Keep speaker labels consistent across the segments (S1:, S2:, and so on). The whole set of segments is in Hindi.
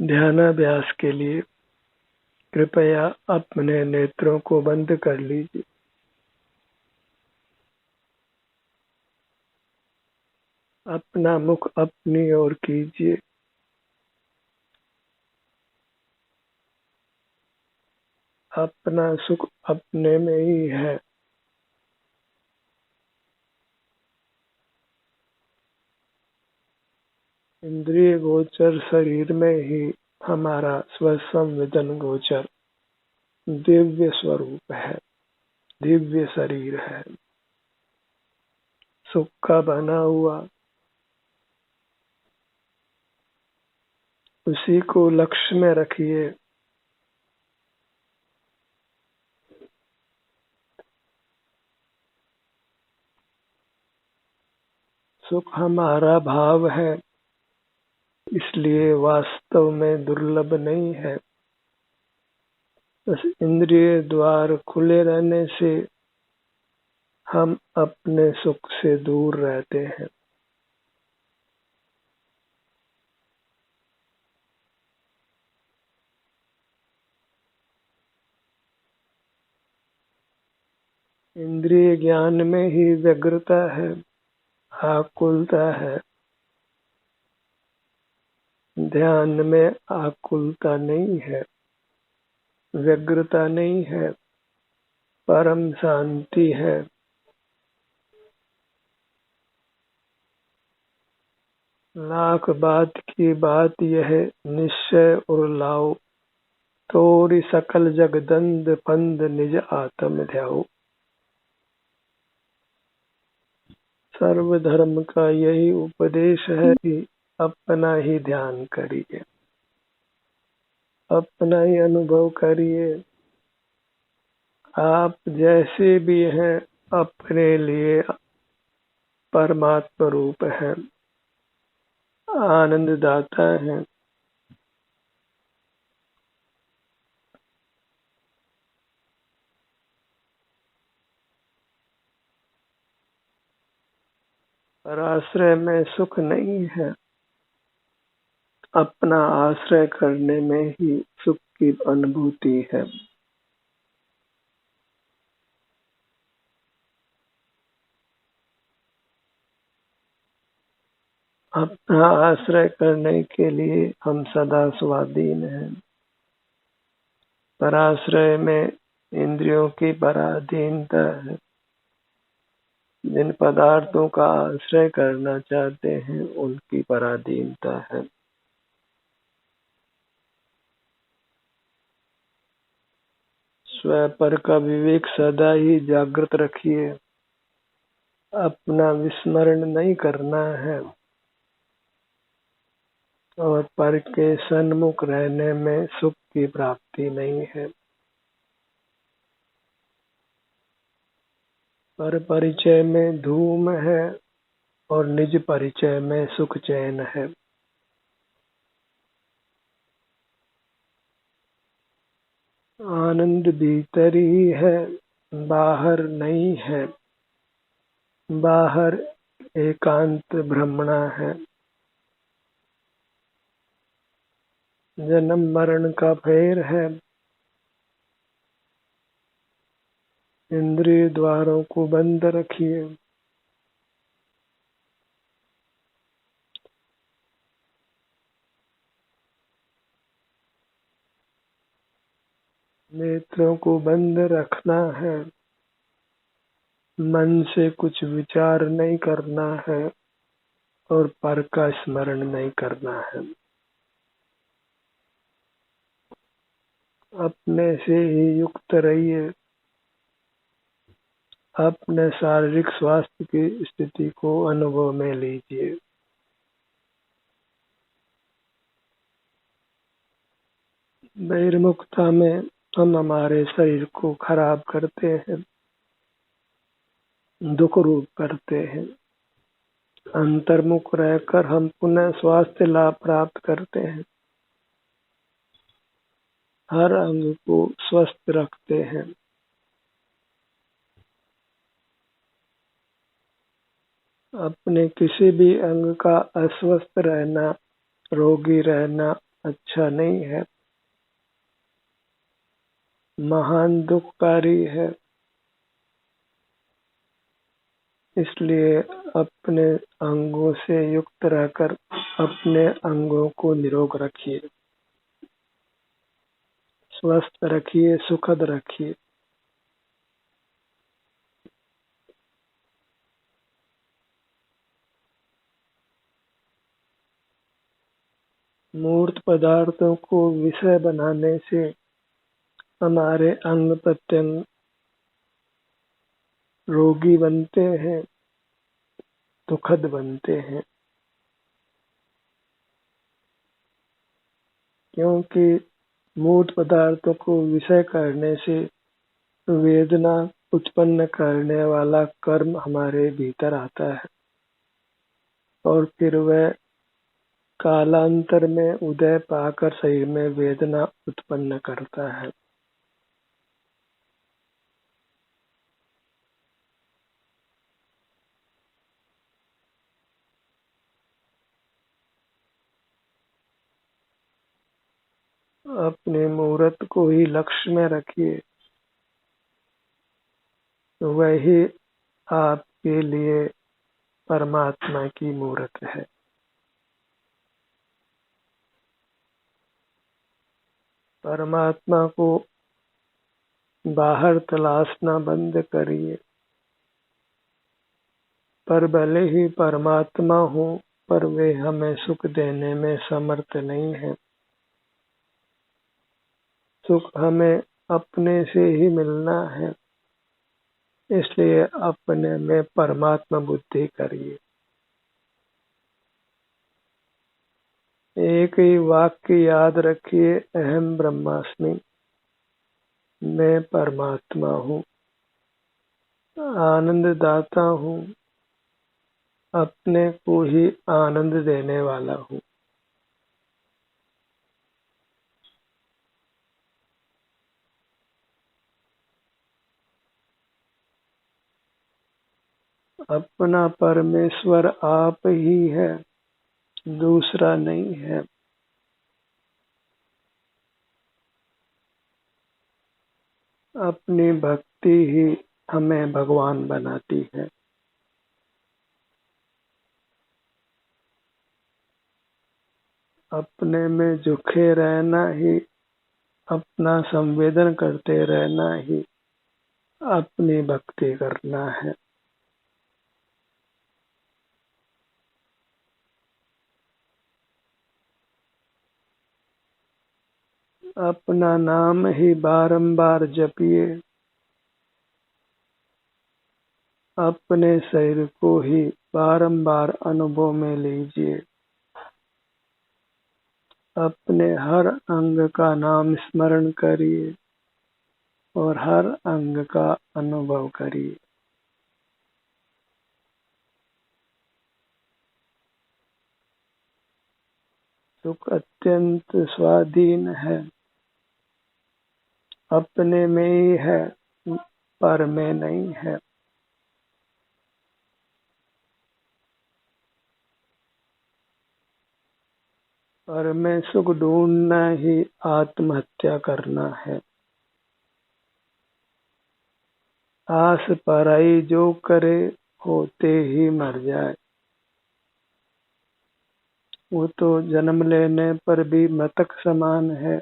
S1: ध्यानाभ्यास के लिए कृपया अपने नेत्रों को बंद कर लीजिए। अपना मुख अपनी ओर कीजिए। अपना सुख अपने में ही है। इंद्रिय गोचर शरीर में ही हमारा स्वसंवेदन गोचर दिव्य स्वरूप है, दिव्य शरीर है, सुख का बना हुआ। उसी को लक्ष्य में रखिए। सुख हमारा भाव है, इसलिए वास्तव में दुर्लभ नहीं है। बस इंद्रिय द्वार खुले रहने से हम अपने सुख से दूर रहते हैं। इंद्रिय ज्ञान में ही व्यग्रता है, आकुलता है। ध्यान में आकुलता नहीं है, व्यग्रता नहीं है, परम शांति है। लाख बात की बात यह निश्चय और लाओ, तोरि सकल जगदंद पंद निज आत्म ध्याओ। सर्वधर्म का यही उपदेश है कि अपना ही ध्यान करिए, अपना ही अनुभव करिए। आप जैसे भी हैं अपने लिए परमात्मा रूप है, आनंददाता है। पर आश्रय में सुख नहीं है, अपना आश्रय करने में ही सुख की अनुभूति है। अपना आश्रय करने के लिए हम सदा स्वाधीन हैं। पराश्रय में इंद्रियों की पराधीनता है। जिन पदार्थों का आश्रय करना चाहते हैं उनकी पराधीनता है। स्वपर का विवेक सदा ही जागृत रखिए। अपना विस्मरण नहीं करना है और पर के सन्मुख रहने में सुख की प्राप्ति नहीं है। पर परिचय में धूम है और निज परिचय में सुख चैन है। आनंद भीतर ही है, बाहर नहीं है। बाहर एकांत भ्रमणा है। जन्म मरण का फेर है। इंद्रिय द्वारों को बंद रखिए। नेत्रों को बंद रखना है। मन से कुछ विचार नहीं करना है और पर का स्मरण नहीं करना है। अपने से ही युक्त रहिए। अपने शारीरिक स्वास्थ्य की स्थिति को अनुभव में लीजिए। बहिर्मुखता में हम हमारे शरीर को खराब करते हैं, दुख रूप करते हैं। अंतर्मुख रहकर हम पुनः स्वास्थ्य लाभ प्राप्त करते हैं। हर अंग को स्वस्थ रखते हैं। अपने किसी भी अंग का अस्वस्थ रहना, रोगी रहना अच्छा नहीं है, महान दुखकारी है। इसलिए अपने अंगों से युक्त रहकर अपने अंगों को निरोग रखिए, स्वस्थ रखिए, सुखद रखिए। मूर्त पदार्थों को विषय बनाने से हमारे अंग प्रत्यंग रोगी बनते हैं, दुखद बनते हैं, क्योंकि मूर्त पदार्थों को विषय करने से वेदना उत्पन्न करने वाला कर्म हमारे भीतर आता है और फिर वह कालांतर में उदय पाकर शरीर में वेदना उत्पन्न करता है। अपने मूर्त को ही लक्ष्य में रखिए, वही आपके लिए परमात्मा की मूर्त है। परमात्मा को बाहर तलाशना बंद करिए। पर भले ही परमात्मा हो, पर वे हमें सुख देने में समर्थ नहीं है। सुख हमें अपने से ही मिलना है, इसलिए अपने में परमात्मा बुद्धि करिए। एक ही वाक्य याद रखिए, अहम ब्रह्मास्मि, मैं परमात्मा हूँ, आनंद दाता हूँ, अपने को ही आनंद देने वाला हूँ। अपना परमेश्वर आप ही है, दूसरा नहीं है। अपनी भक्ति ही हमें भगवान बनाती है। अपने में झुके रहना ही, अपना संवेदन करते रहना ही अपनी भक्ति करना है। अपना नाम ही बारंबार जपिए, अपने शरीर को ही बारंबार अनुभव में लीजिए, अपने हर अंग का नाम स्मरण करिए और हर अंग का अनुभव करिए। सुख अत्यंत स्वाधीन है, अपने में ही है, पर में नहीं है। पर में सुख ढूंढना ही आत्महत्या करना है। आस पराई जो करे, होते ही मर जाए, वो तो जन्म लेने पर भी मृतक समान है।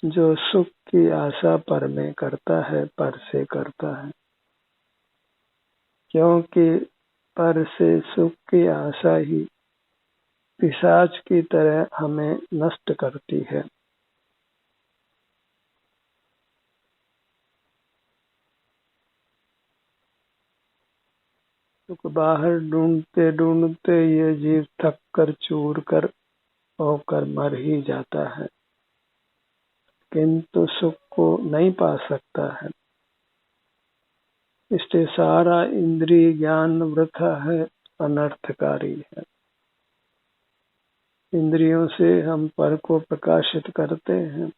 S1: जो सुख की आशा पर में करता है, पर से करता है, क्योंकि पर से सुख की आशा ही पिशाच की तरह हमें नष्ट करती है। सुख बाहर ढूंढते ढूंढते ये जीव थक कर चूर कर होकर मर ही जाता है, किंतु सुख को नहीं पा सकता है। इसलिए सारा इंद्रिय ज्ञान वृथा है, अनर्थकारी है। इंद्रियों से हम पर को प्रकाशित करते हैं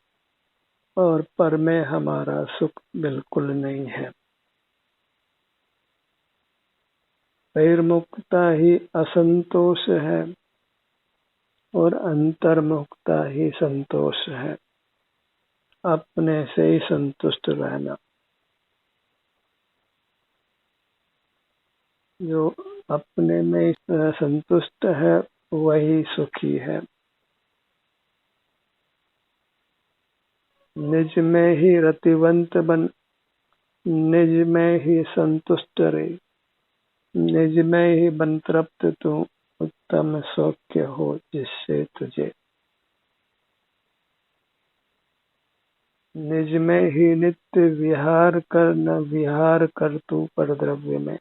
S1: और पर में हमारा सुख बिल्कुल नहीं है। बहिर्मुखता ही असंतोष है, और अंतर्मुखता ही संतोष है, अपने से ही संतुष्ट रहना। जो अपने में संतुष्ट है वही सुखी है। निज में ही रतिवंत बन, निज में ही संतुष्ट रहे, निज में ही बन तृप्त तू, उत्तम सौख्य हो जिससे तुझे। निज में ही नित्य विहार कर, न विहार कर तू पर द्रव्य में।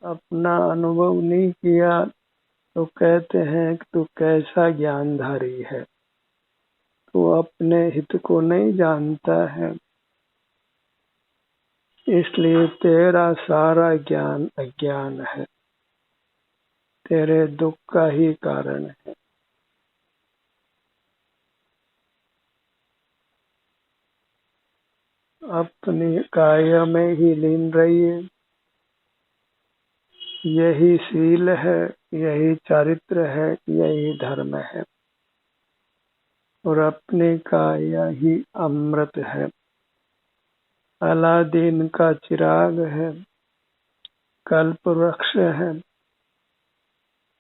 S1: अपना अनुभव नहीं किया तो कहते हैं कि तू कैसा ज्ञानधारी है, तू अपने हित को नहीं जानता है, इसलिए तेरा सारा ज्ञान अज्ञान है, तेरे दुख का ही कारण है। अपनी काया में ही लीन रहिए, यही शील है, यही चारित्र है, यही धर्म है। और अपनी काया ही अमृत है, अलादीन का चिराग है, कल्प वृक्ष है,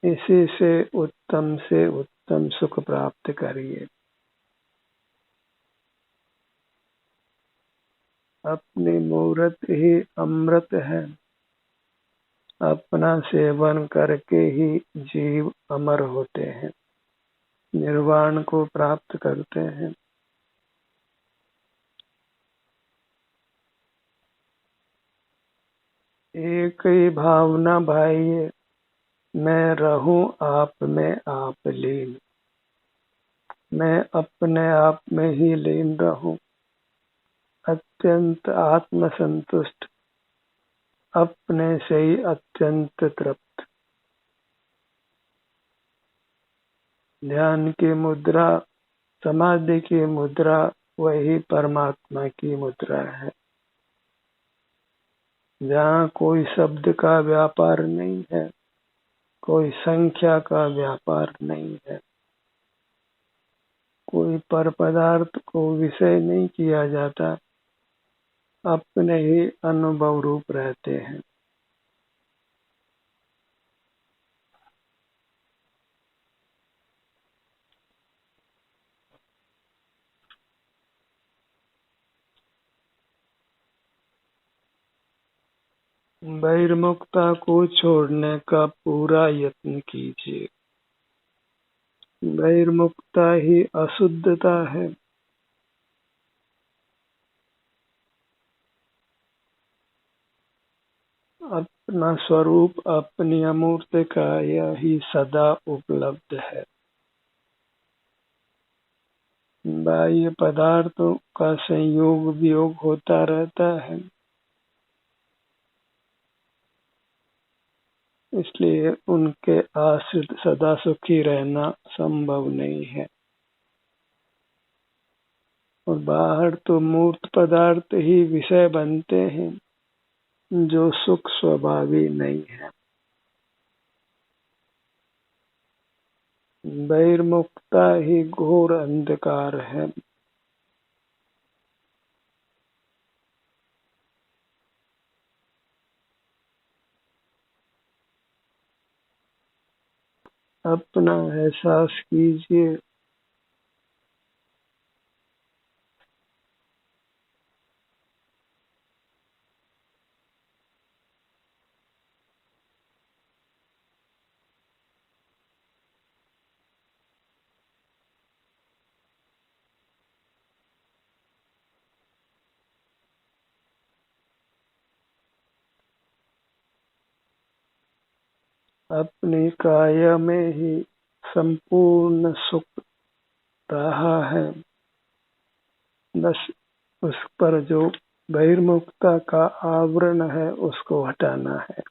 S1: इसी से उत्तम सुख प्राप्त करिए। अपनी मूर्त ही अमृत है, अपना सेवन करके ही जीव अमर होते हैं, निर्वाण को प्राप्त करते हैं। एक ही भावना भाई, मैं रहूं आप में आप लीन, मैं अपने आप में ही लीन रहूं, अत्यंत आत्म संतुष्ट, अपने से ही अत्यंत तृप्त। ध्यान की मुद्रा, समाधि की मुद्रा वही परमात्मा की मुद्रा है, जहाँ कोई शब्द का व्यापार नहीं है, कोई संख्या का व्यापार नहीं है, कोई पर पदार्थ को विषय नहीं किया जाता, अपने ही अनुभव रूप रहते हैं। बहिर्मुखता को छोड़ने का पूरा यत्न कीजिए। बहिर्मुखता ही अशुद्धता है। अपना स्वरूप अपनी अमूर्त का यही सदा उपलब्ध है। बाह्य पदार्थों का संयोग वियोग होता रहता है, इसलिए उनके आश्रित सदा सुखी रहना संभव नहीं है। और बाहर तो मूर्त पदार्थ ही विषय बनते हैं, जो सुख स्वभावी नहीं है। बहिर्मुखता ही घोर अंधकार है। अपना एहसास कीजिए। अपनी काया में ही संपूर्ण सुख रहा है, बस उस पर जो बहिर्मुखता का आवरण है उसको हटाना है।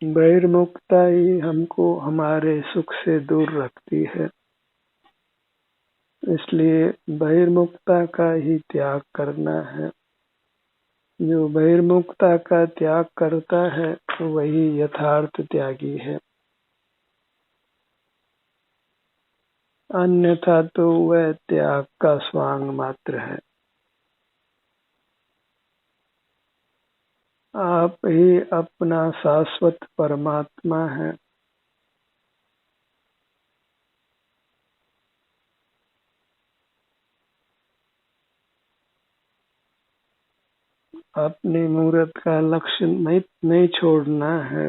S1: बहिर्मुखता ही हमको हमारे सुख से दूर रखती है, इसलिए बहिर्मुखता का ही त्याग करना है। जो बहिर्मुखता का त्याग करता है वही यथार्थ त्यागी है, अन्यथा तो वह त्याग का स्वांग मात्र है। आप ही अपना शाश्वत परमात्मा है। अपनी मूर्त का लक्ष्य नहीं छोड़ना है।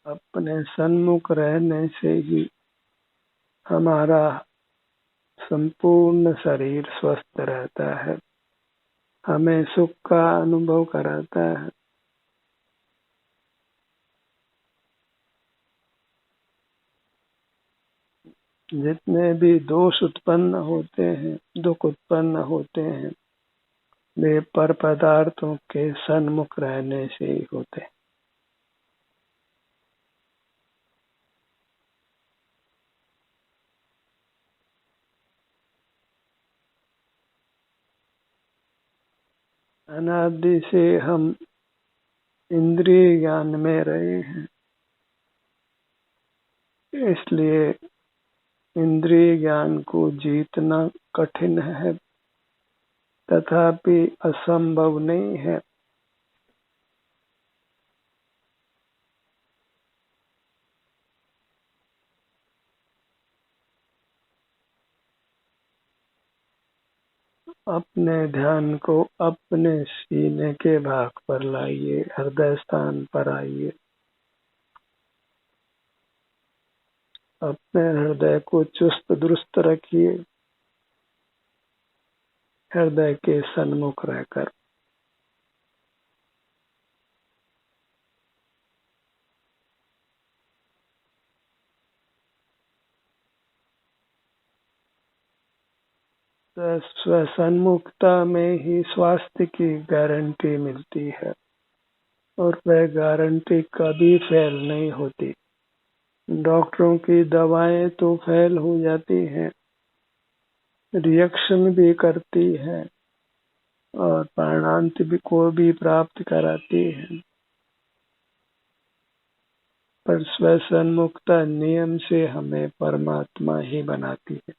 S1: अपने सन्मुख रहने से ही हमारा संपूर्ण शरीर स्वस्थ रहता है, हमें सुख का अनुभव कराता है। जितने भी दोष उत्पन्न होते हैं, दुख उत्पन्न होते हैं, वे पर पदार्थों के सन्मुख रहने से ही होते हैं। अनादि से हम इंद्रिय ज्ञान में रहे हैं, इसलिए इंद्रिय ज्ञान को जीतना कठिन है, तथापि असंभव नहीं है। अपने ध्यान को अपने सीने के भाग पर लाइए, हृदय स्थान पर आइए। अपने हृदय को चुस्त दुरुस्त रखिए, हृदय के सन्मुख रहकर। स्वसन्मुखता में ही स्वास्थ्य की गारंटी मिलती है, और वह गारंटी कभी फेल नहीं होती। डॉक्टरों की दवाएं तो फेल हो जाती हैं, रिएक्शन भी करती है और परिणांत भी को भी प्राप्त कराती है, पर स्वसन्मुखता नियम से हमें परमात्मा ही बनाती है।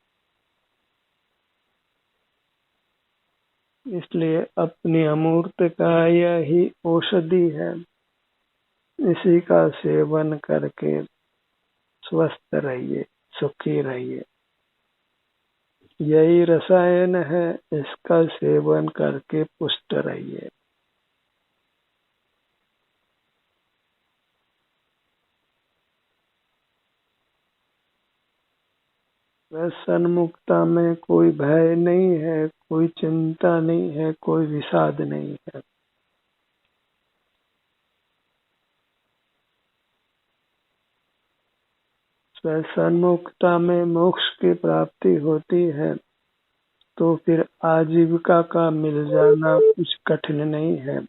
S1: इसलिए अपनी अमूर्त का यही औषधि है, इसी का सेवन करके स्वस्थ रहिए, सुखी रहिए। यही रसायन है, इसका सेवन करके पुष्ट रहिए। सन्मुखता में कोई भय नहीं है, कोई चिंता नहीं है, कोई विषाद नहीं है। सन्मुखता में मोक्ष की प्राप्ति होती है, तो फिर आजीविका का मिल जाना कुछ कठिन नहीं है।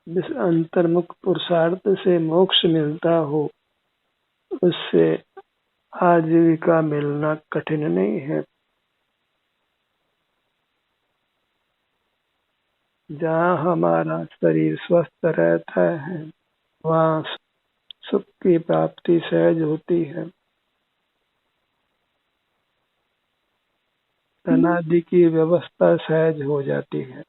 S1: जिस अंतर्मुख पुरुषार्थ से मोक्ष मिलता हो, उससे आजीविका मिलना कठिन नहीं है। जहाँ हमारा शरीर स्वस्थ रहता है, वहाँ सुख की प्राप्ति सहज होती है। अनादि की व्यवस्था सहज हो जाती है।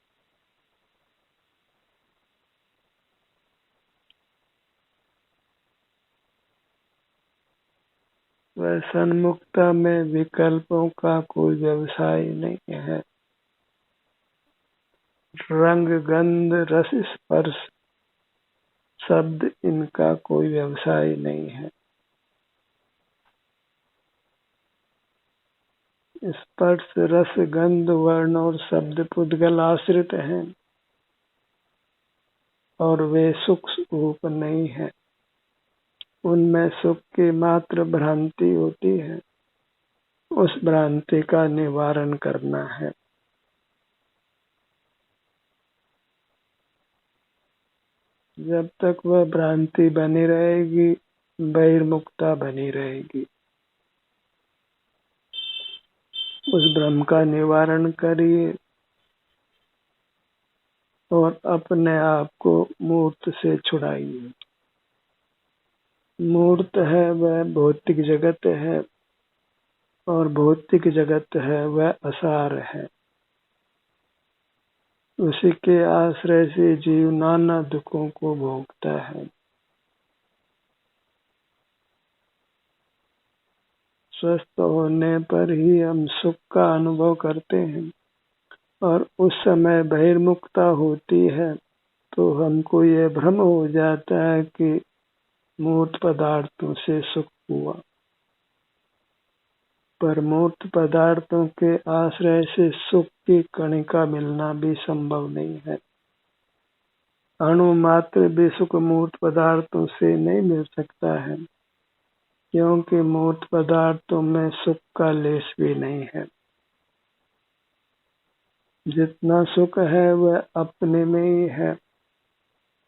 S1: वह सन्मुखता में विकल्पों का कोई व्यवसाय नहीं है। रंग, गंध, रस, स्पर्श, शब्द, इनका कोई व्यवसाय नहीं है। स्पर्श, रस, गंध, वर्ण और शब्द पुद्गल आश्रित हैं, और वे सुख रूप नहीं है। उनमें सुख की मात्र भ्रांति होती है। उस भ्रांति का निवारण करना है। जब तक वह भ्रांति बनी रहेगी, बहिर्मुखता बनी रहेगी। उस भ्रम का निवारण करिए और अपने आप को मूर्त से छुड़ाइए। मूर्त है वह भौतिक जगत है, और भौतिक जगत है वह असार है। उसी के आश्रय से जीव नाना दुखों को भोगता है। स्वस्थ होने पर ही हम सुख का अनुभव करते हैं, और उस समय बहिर्मुखता होती है तो हमको यह भ्रम हो जाता है कि मूर्त पदार्थों से सुख हुआ। पर मूर्त पदार्थों के आश्रय से सुख की कणिका मिलना भी संभव नहीं है। अणु मात्र भी सुख मूर्त पदार्थों से नहीं मिल सकता है, क्योंकि मूर्त पदार्थों में सुख का लेश भी नहीं है। जितना सुख है वह अपने में ही है,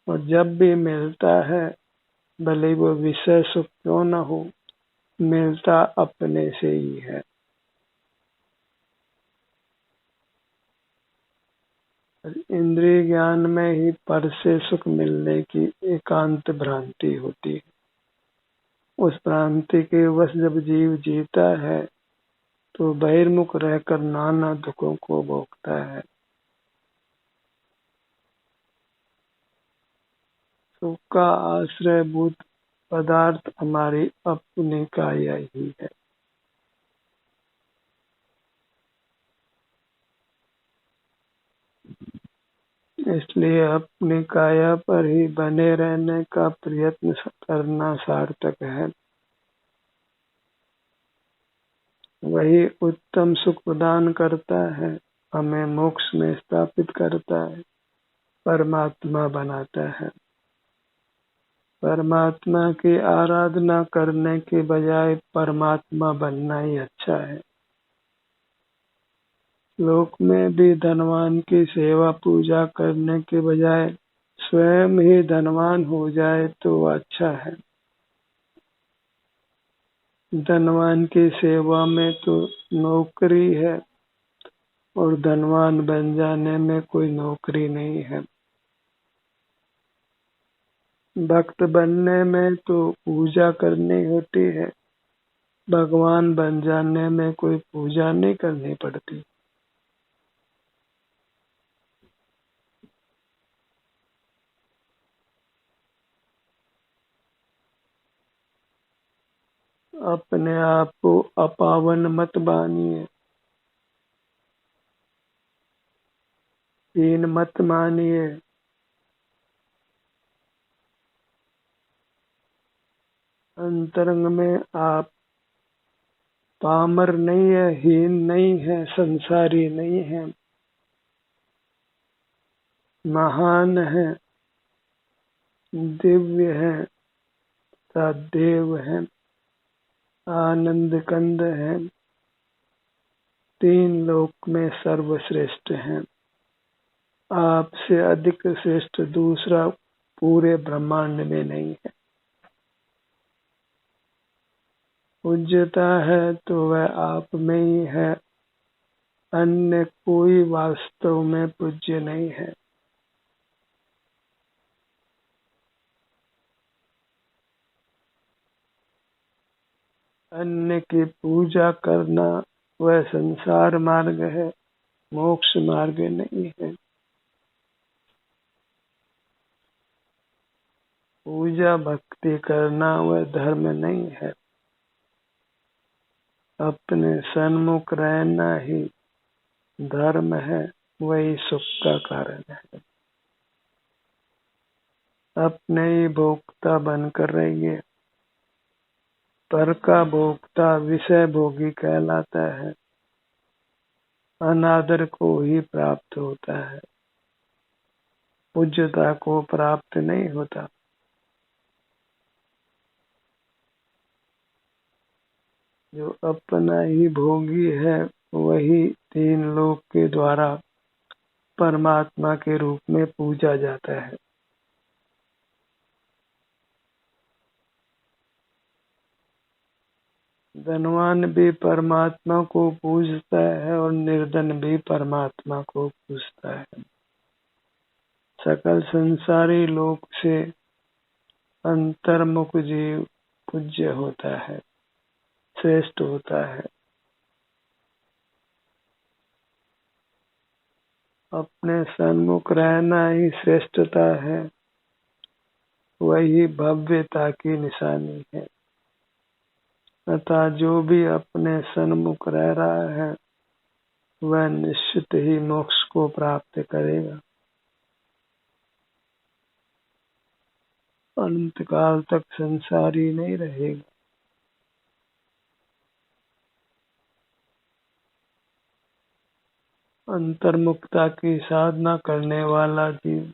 S1: और जब भी मिलता है, भले वो विषय सुख क्यों न हो, मिलता अपने से ही है। इंद्रिय ज्ञान में ही पर से सुख मिलने की एकांत भ्रांति होती है। उस भ्रांति के वश जब जीव जीता है तो बहिर्मुख रहकर नाना दुखों को भोगता है। सुख का आश्रयभूत पदार्थ हमारी अपनी काया ही है। इसलिए अपनी काया पर ही बने रहने का प्रयत्न करना सार्थक है। वही उत्तम सुख प्रदान करता है, हमें मोक्ष में स्थापित करता है, परमात्मा बनाता है। परमात्मा की आराधना करने के बजाय परमात्मा बनना ही अच्छा है। लोक में भी धनवान की सेवा पूजा करने के बजाय स्वयं ही धनवान हो जाए तो अच्छा है। धनवान की सेवा में तो नौकरी है, और धनवान बन जाने में कोई नौकरी नहीं है। भक्त बनने में तो पूजा करनी होती है, भगवान बन जाने में कोई पूजा नहीं करनी पड़ती। अपने आप को अपावन मत मानिए, हीन मत मानिए। अंतरंग में आप पामर नहीं है, हीन नहीं है, संसारी नहीं है, महान है, दिव्य है, सदैव है, आनंद कंद है, तीन लोक में सर्वश्रेष्ठ है। आपसे अधिक श्रेष्ठ दूसरा पूरे ब्रह्मांड में नहीं है। पूज्यता है तो वह आप में ही है, अन्य कोई वास्तव में पूज्य नहीं है। अन्य की पूजा करना वह संसार मार्ग है, मोक्ष मार्ग नहीं है। पूजा भक्ति करना वह धर्म नहीं है। अपने सन्मुख रहना ही धर्म है, वही सुख का कारण है। अपने ही भोक्ता बनकर रहिए। पर का भोक्ता विषय भोगी कहलाता है, अनादर को ही प्राप्त होता है, पूज्यता को प्राप्त नहीं होता। जो अपना ही भोगी है वही तीन लोक के द्वारा परमात्मा के रूप में पूजा जाता है। धनवान भी परमात्मा को पूजता है और निर्धन भी परमात्मा को पूजता है। सकल संसारी लोक से अंतर्मुख जीव पूज्य होता है, श्रेष्ठ होता है। अपने सन्मुख रहना ही श्रेष्ठता है, वही भव्यता की निशानी है। अतः जो भी अपने सन्मुख रह रहा है वह निश्चित ही मोक्ष को प्राप्त करेगा, अनंत काल तक संसारी नहीं रहेगा। अंतर्मुखता की साधना करने वाला जीव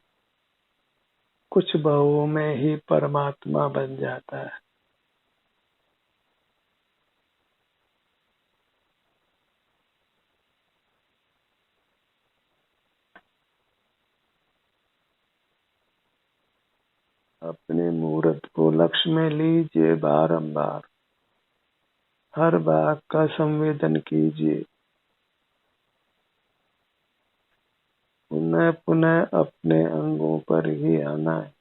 S1: कुछ भावों में ही परमात्मा बन जाता है। अपने मुहूर्त को लक्ष्य में लीजिए, बारंबार हर भाग का संवेदन कीजिए, पुनः पुनः अपने अंगों पर ही आना है।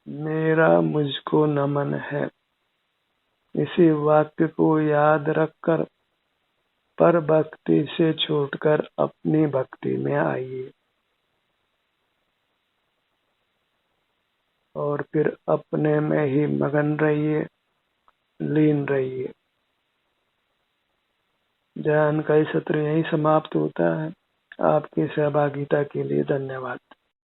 S1: मेरा मुझको नमन है, इसी वाक्य को याद रखकर पर भक्ति से छूटकर अपनी भक्ति में आइए और फिर अपने में ही मगन रहिए, लीन रहिए। ध्यान का सत्र यही समाप्त होता है। आपकी सहभागिता के लिए धन्यवाद।